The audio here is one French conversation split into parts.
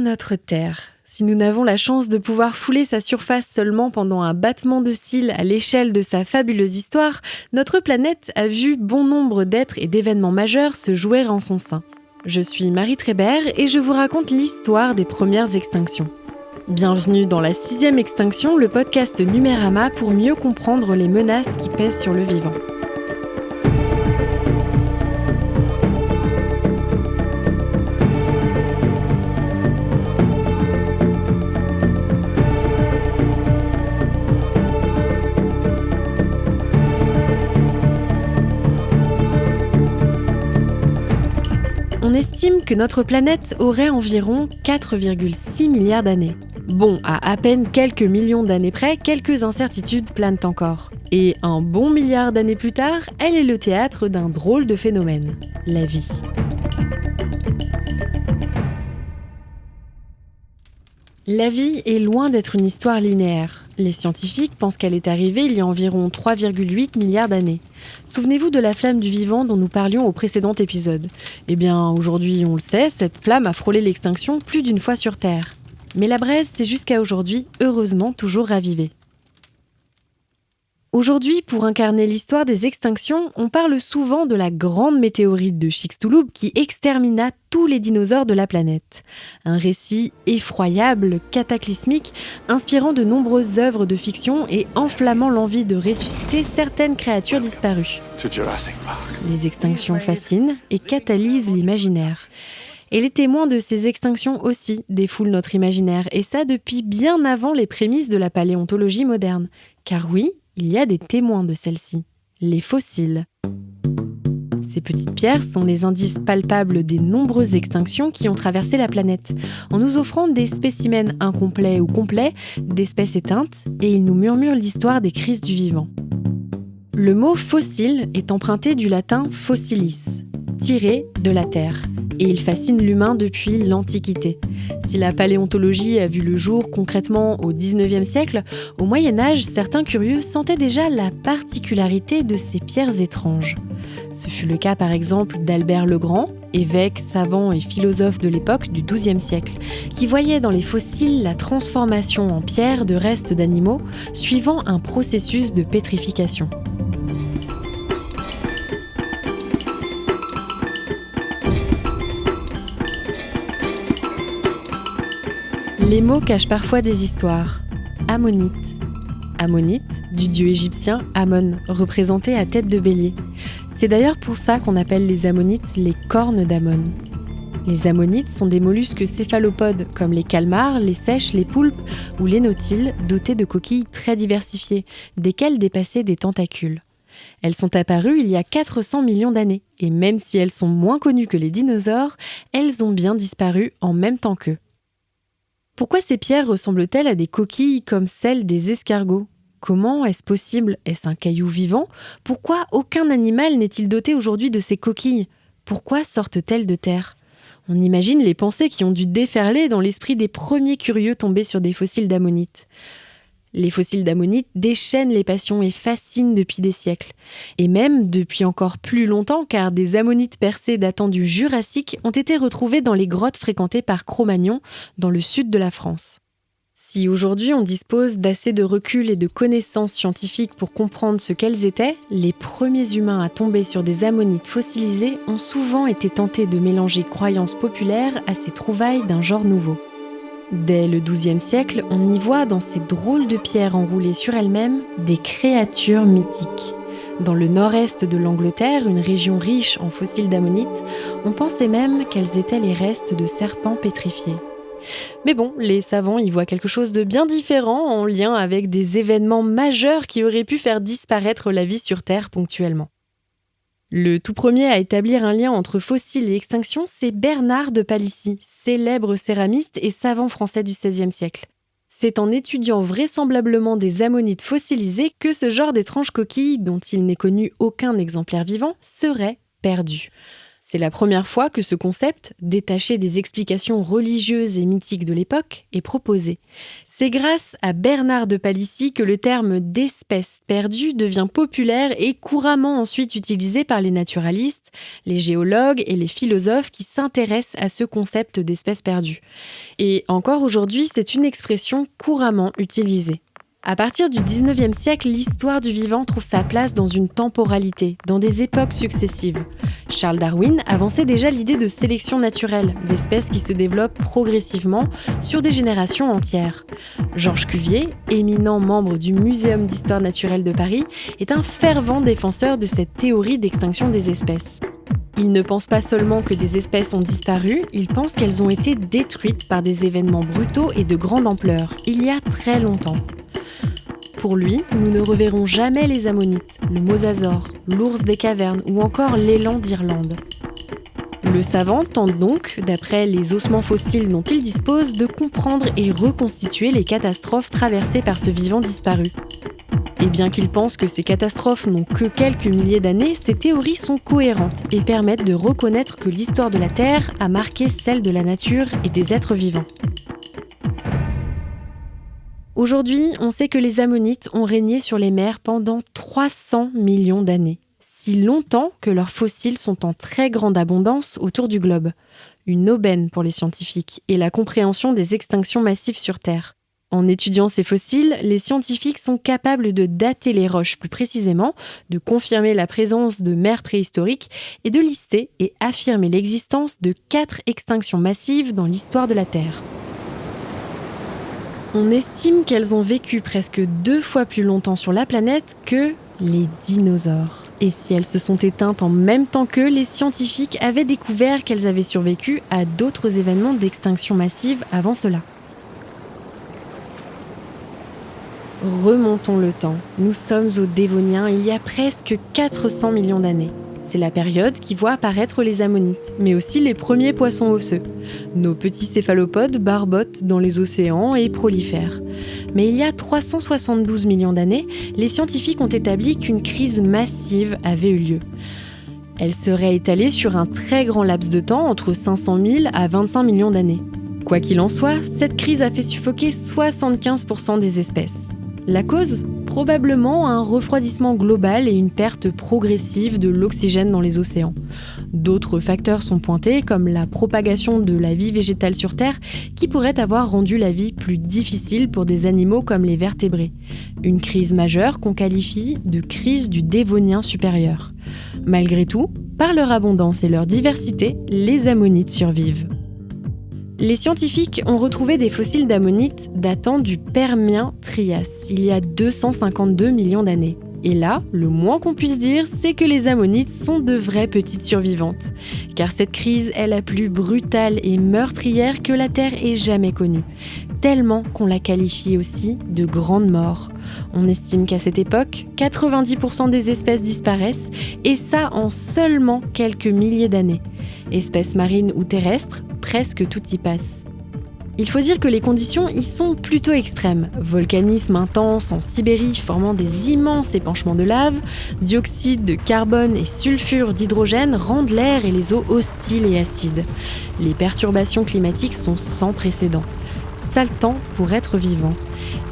notre Terre. Si nous n'avons la chance de pouvoir fouler sa surface seulement pendant un battement de cils à l'échelle de sa fabuleuse histoire, notre planète a vu bon nombre d'êtres et d'événements majeurs se jouer en son sein. Je suis Marie Trébert et je vous raconte l'histoire des premières extinctions. Bienvenue dans la 6e extinction, le podcast Numérama pour mieux comprendre les menaces qui pèsent sur le vivant. On estime que notre planète aurait environ 4,6 milliards d'années. Bon, à peine quelques millions d'années près, quelques incertitudes planent encore. Et un bon milliard d'années plus tard, elle est le théâtre d'un drôle de phénomène, la vie. La vie est loin d'être une histoire linéaire. Les scientifiques pensent qu'elle est arrivée il y a environ 3,8 milliards d'années. Souvenez-vous de la flamme du vivant dont nous parlions au précédent épisode. Eh bien, aujourd'hui, on le sait, cette flamme a frôlé l'extinction plus d'une fois sur Terre. Mais la braise s'est jusqu'à aujourd'hui, heureusement, toujours ravivée. Aujourd'hui, pour incarner l'histoire des extinctions, on parle souvent de la grande météorite de Chicxulub qui extermina tous les dinosaures de la planète. Un récit effroyable, cataclysmique, inspirant de nombreuses œuvres de fiction et enflammant l'envie de ressusciter certaines créatures disparues. Les extinctions fascinent et catalysent l'imaginaire. Et les témoins de ces extinctions aussi défoulent notre imaginaire, et ça depuis bien avant les prémices de la paléontologie moderne. Car oui, il y a des témoins de celle-ci, les fossiles. Ces petites pierres sont les indices palpables des nombreuses extinctions qui ont traversé la planète, en nous offrant des spécimens incomplets ou complets, d'espèces éteintes, et ils nous murmurent l'histoire des crises du vivant. Le mot fossile est emprunté du latin fossilis, tiré de la terre, et il fascine l'humain depuis l'Antiquité. Si la paléontologie a vu le jour concrètement au XIXe siècle, au Moyen-Âge, certains curieux sentaient déjà la particularité de ces pierres étranges. Ce fut le cas par exemple d'Albert le Grand, évêque, savant et philosophe de l'époque du XIIe siècle, qui voyait dans les fossiles la transformation en pierre de restes d'animaux suivant un processus de pétrification. Les mots cachent parfois des histoires. Ammonite. Ammonite, du dieu égyptien Amon, représenté à tête de bélier. C'est d'ailleurs pour ça qu'on appelle les ammonites les cornes d'Amon. Les ammonites sont des mollusques céphalopodes, comme les calmars, les seiches, les poulpes ou les nautiles, dotés de coquilles très diversifiées, desquelles dépassaient des tentacules. Elles sont apparues il y a 400 millions d'années, et même si elles sont moins connues que les dinosaures, elles ont bien disparu en même temps qu'eux. Pourquoi ces pierres ressemblent-elles à des coquilles comme celles des escargots ? Comment est-ce possible ? Est-ce un caillou vivant ? Pourquoi aucun animal n'est-il doté aujourd'hui de ces coquilles ? Pourquoi sortent-elles de terre ? On imagine les pensées qui ont dû déferler dans l'esprit des premiers curieux tombés sur des fossiles d'ammonites. Les fossiles d'ammonites déchaînent les passions et fascinent depuis des siècles. Et même depuis encore plus longtemps, car des ammonites percées datant du Jurassique ont été retrouvées dans les grottes fréquentées par Cro-Magnon, dans le sud de la France. Si aujourd'hui on dispose d'assez de recul et de connaissances scientifiques pour comprendre ce qu'elles étaient, les premiers humains à tomber sur des ammonites fossilisées ont souvent été tentés de mélanger croyances populaires à ces trouvailles d'un genre nouveau. Dès le XIIe siècle, on y voit dans ces drôles de pierres enroulées sur elles-mêmes des créatures mythiques. Dans le nord-est de l'Angleterre, une région riche en fossiles d'ammonites, on pensait même qu'elles étaient les restes de serpents pétrifiés. Mais bon, les savants y voient quelque chose de bien différent en lien avec des événements majeurs qui auraient pu faire disparaître la vie sur Terre ponctuellement. Le tout premier à établir un lien entre fossiles et extinction, c'est Bernard de Palissy, célèbre céramiste et savant français du XVIe siècle. C'est en étudiant vraisemblablement des ammonites fossilisées que ce genre d'étranges coquilles, dont il n'est connu aucun exemplaire vivant, serait perdu. C'est la première fois que ce concept, détaché des explications religieuses et mythiques de l'époque, est proposé. C'est grâce à Bernard de Palissy que le terme d'espèce perdue devient populaire et couramment ensuite utilisé par les naturalistes, les géologues et les philosophes qui s'intéressent à ce concept d'espèce perdue. Et encore aujourd'hui, c'est une expression couramment utilisée. À partir du 19e siècle, l'histoire du vivant trouve sa place dans une temporalité, dans des époques successives. Charles Darwin avançait déjà l'idée de sélection naturelle, d'espèces qui se développent progressivement sur des générations entières. Georges Cuvier, éminent membre du Muséum d'histoire naturelle de Paris, est un fervent défenseur de cette théorie d'extinction des espèces. Il ne pense pas seulement que des espèces ont disparu, il pense qu'elles ont été détruites par des événements brutaux et de grande ampleur, il y a très longtemps. Pour lui, nous ne reverrons jamais les ammonites, le mosasaure, l'ours des cavernes ou encore l'élan d'Irlande. Le savant tente donc, d'après les ossements fossiles dont il dispose, de comprendre et reconstituer les catastrophes traversées par ce vivant disparu. Et bien qu'il pense que ces catastrophes n'ont que quelques milliers d'années, ces théories sont cohérentes et permettent de reconnaître que l'histoire de la Terre a marqué celle de la nature et des êtres vivants. Aujourd'hui, on sait que les ammonites ont régné sur les mers pendant 300 millions d'années. Si longtemps que leurs fossiles sont en très grande abondance autour du globe. Une aubaine pour les scientifiques et la compréhension des extinctions massives sur Terre. En étudiant ces fossiles, les scientifiques sont capables de dater les roches plus précisément, de confirmer la présence de mers préhistoriques et de lister et affirmer l'existence de 4 extinctions massives dans l'histoire de la Terre. On estime qu'elles ont vécu presque 2 fois plus longtemps sur la planète que les dinosaures. Et si elles se sont éteintes en même temps qu'eux, les scientifiques avaient découvert qu'elles avaient survécu à d'autres événements d'extinction massive avant cela. Remontons le temps. Nous sommes au Dévonien il y a presque 400 millions d'années. C'est la période qui voit apparaître les ammonites, mais aussi les premiers poissons osseux. Nos petits céphalopodes barbotent dans les océans et prolifèrent. Mais il y a 372 millions d'années, les scientifiques ont établi qu'une crise massive avait eu lieu. Elle serait étalée sur un très grand laps de temps, entre 500 000 à 25 millions d'années. Quoi qu'il en soit, cette crise a fait suffoquer 75% des espèces. La cause ? Probablement un refroidissement global et une perte progressive de l'oxygène dans les océans. D'autres facteurs sont pointés, comme la propagation de la vie végétale sur Terre, qui pourrait avoir rendu la vie plus difficile pour des animaux comme les vertébrés. Une crise majeure qu'on qualifie de crise du Dévonien supérieur. Malgré tout, par leur abondance et leur diversité, les ammonites survivent. Les scientifiques ont retrouvé des fossiles d'ammonites datant du Permien-Trias, il y a 252 millions d'années. Et là, le moins qu'on puisse dire, c'est que les ammonites sont de vraies petites survivantes. Car cette crise est la plus brutale et meurtrière que la Terre ait jamais connue. Tellement qu'on la qualifie aussi de grande mort. On estime qu'à cette époque, 90% des espèces disparaissent, et ça en seulement quelques milliers d'années. Espèces marines ou terrestres, presque tout y passe. Il faut dire que les conditions y sont plutôt extrêmes. Volcanisme intense en Sibérie formant des immenses épanchements de lave, dioxyde de carbone et sulfure d'hydrogène rendent l'air et les eaux hostiles et acides. Les perturbations climatiques sont sans précédent. Sale temps pour être vivant.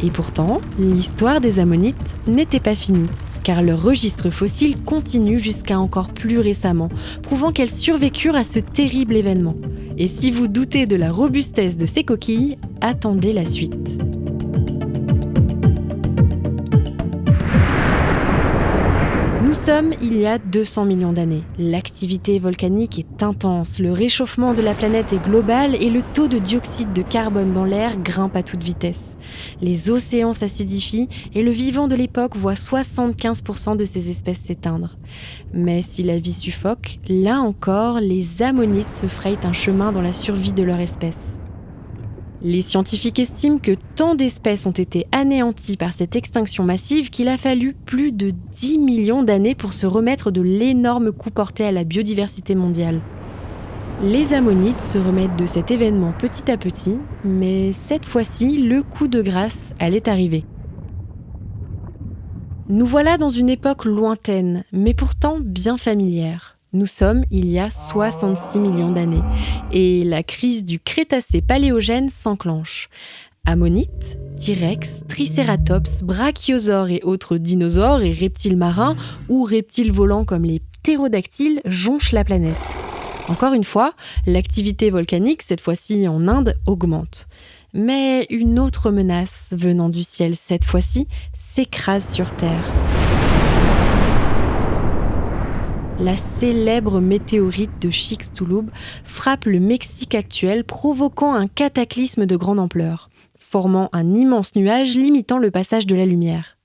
Et pourtant, l'histoire des ammonites n'était pas finie, car leur registre fossile continue jusqu'à encore plus récemment, prouvant qu'elles survécurent à ce terrible événement. Et si vous doutez de la robustesse de ces coquilles, attendez la suite. Nous sommes il y a 200 millions d'années. L'activité volcanique est intense, le réchauffement de la planète est global et le taux de dioxyde de carbone dans l'air grimpe à toute vitesse. Les océans s'acidifient et le vivant de l'époque voit 75% de ces espèces s'éteindre. Mais si la vie suffoque, là encore, les ammonites se frayent un chemin dans la survie de leur espèce. Les scientifiques estiment que tant d'espèces ont été anéanties par cette extinction massive qu'il a fallu plus de 10 millions d'années pour se remettre de l'énorme coup porté à la biodiversité mondiale. Les ammonites se remettent de cet événement petit à petit, mais cette fois-ci, le coup de grâce allait arriver. Nous voilà dans une époque lointaine, mais pourtant bien familière. Nous sommes il y a 66 millions d'années et la crise du Crétacé-Paléogène s'enclenche. Ammonites, T-Rex, Tricératops, brachiosaures et autres dinosaures et reptiles marins ou reptiles volants comme les ptérodactyles jonchent la planète. Encore une fois, l'activité volcanique, cette fois-ci en Inde, augmente. Mais une autre menace venant du ciel cette fois-ci s'écrase sur Terre. La célèbre météorite de Chicxulub frappe le Mexique actuel, provoquant un cataclysme de grande ampleur, formant un immense nuage limitant le passage de la lumière.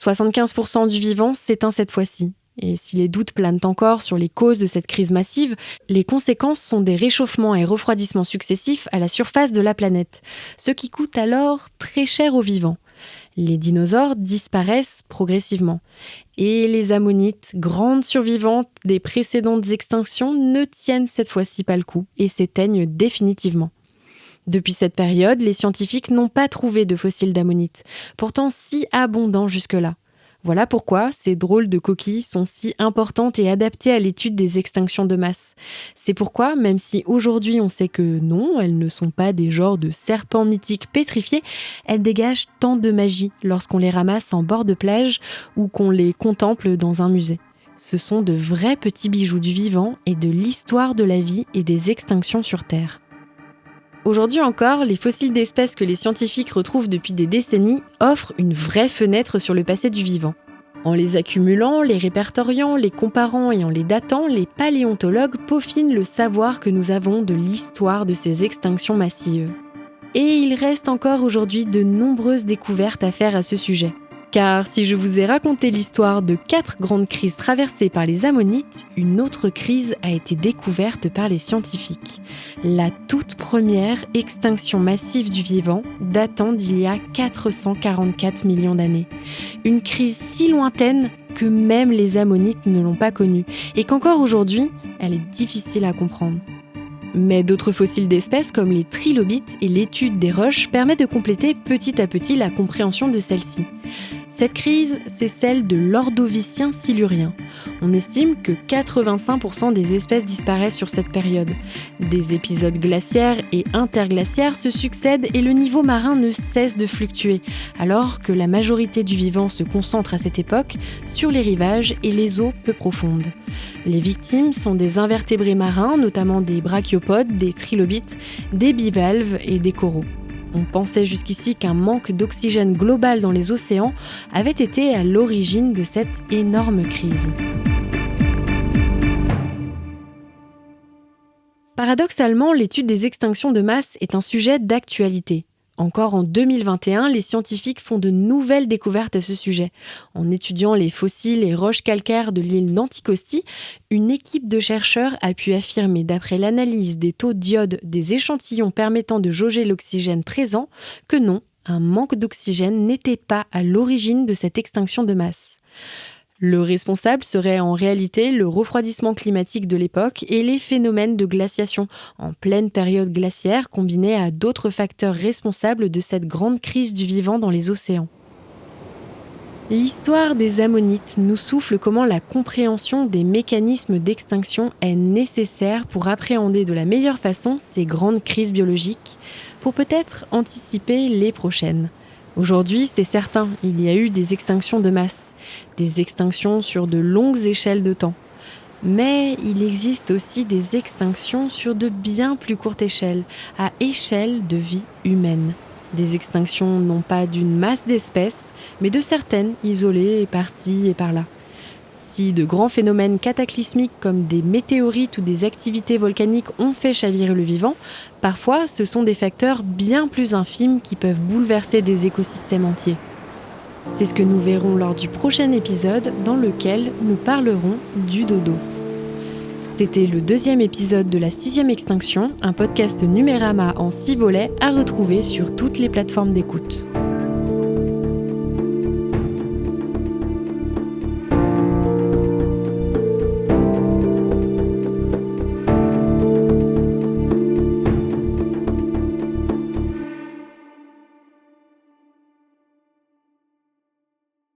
75% du vivant s'éteint cette fois-ci. Et si les doutes planent encore sur les causes de cette crise massive, les conséquences sont des réchauffements et refroidissements successifs à la surface de la planète, ce qui coûte alors très cher aux vivants. Les dinosaures disparaissent progressivement. Et les ammonites, grandes survivantes des précédentes extinctions, ne tiennent cette fois-ci pas le coup et s'éteignent définitivement. Depuis cette période, les scientifiques n'ont pas trouvé de fossiles d'ammonites, pourtant si abondants jusque-là. Voilà pourquoi ces drôles de coquilles sont si importantes et adaptées à l'étude des extinctions de masse. C'est pourquoi, même si aujourd'hui on sait que non, elles ne sont pas des genres de serpents mythiques pétrifiés, elles dégagent tant de magie lorsqu'on les ramasse en bord de plage ou qu'on les contemple dans un musée. Ce sont de vrais petits bijoux du vivant et de l'histoire de la vie et des extinctions sur Terre. Aujourd'hui encore, les fossiles d'espèces que les scientifiques retrouvent depuis des décennies offrent une vraie fenêtre sur le passé du vivant. En les accumulant, les répertoriant, les comparant et en les datant, les paléontologues peaufinent le savoir que nous avons de l'histoire de ces extinctions massives. Et il reste encore aujourd'hui de nombreuses découvertes à faire à ce sujet. Car si je vous ai raconté l'histoire de 4 grandes crises traversées par les ammonites, une autre crise a été découverte par les scientifiques. La toute première extinction massive du vivant, datant d'il y a 444 millions d'années. Une crise si lointaine que même les ammonites ne l'ont pas connue, et qu'encore aujourd'hui, elle est difficile à comprendre. Mais d'autres fossiles d'espèces comme les trilobites et l'étude des roches permettent de compléter petit à petit la compréhension de celle-ci. Cette crise, c'est celle de l'ordovicien silurien. On estime que 85% des espèces disparaissent sur cette période. Des épisodes glaciaires et interglaciaires se succèdent et le niveau marin ne cesse de fluctuer, alors que la majorité du vivant se concentre à cette époque sur les rivages et les eaux peu profondes. Les victimes sont des invertébrés marins, notamment des brachiopodes, des trilobites, des bivalves et des coraux. On pensait jusqu'ici qu'un manque d'oxygène global dans les océans avait été à l'origine de cette énorme crise. Paradoxalement, l'étude des extinctions de masse est un sujet d'actualité. Encore en 2021, les scientifiques font de nouvelles découvertes à ce sujet. En étudiant les fossiles et roches calcaires de l'île d'Anticosti, une équipe de chercheurs a pu affirmer, d'après l'analyse des taux d'iode des échantillons permettant de jauger l'oxygène présent, que non, un manque d'oxygène n'était pas à l'origine de cette extinction de masse. Le responsable serait en réalité le refroidissement climatique de l'époque et les phénomènes de glaciation en pleine période glaciaire combinés à d'autres facteurs responsables de cette grande crise du vivant dans les océans. L'histoire des ammonites nous souffle comment la compréhension des mécanismes d'extinction est nécessaire pour appréhender de la meilleure façon ces grandes crises biologiques, pour peut-être anticiper les prochaines. Aujourd'hui, c'est certain, il y a eu des extinctions de masse. Des extinctions sur de longues échelles de temps. Mais il existe aussi des extinctions sur de bien plus courtes échelles, à échelle de vie humaine. Des extinctions non pas d'une masse d'espèces, mais de certaines, isolées par-ci et par-là. Si de grands phénomènes cataclysmiques comme des météorites ou des activités volcaniques ont fait chavirer le vivant, parfois ce sont des facteurs bien plus infimes qui peuvent bouleverser des écosystèmes entiers. C'est ce que nous verrons lors du prochain épisode dans lequel nous parlerons du dodo. C'était le 2e épisode de la 6e extinction, un podcast Numérama en 6 volets à retrouver sur toutes les plateformes d'écoute.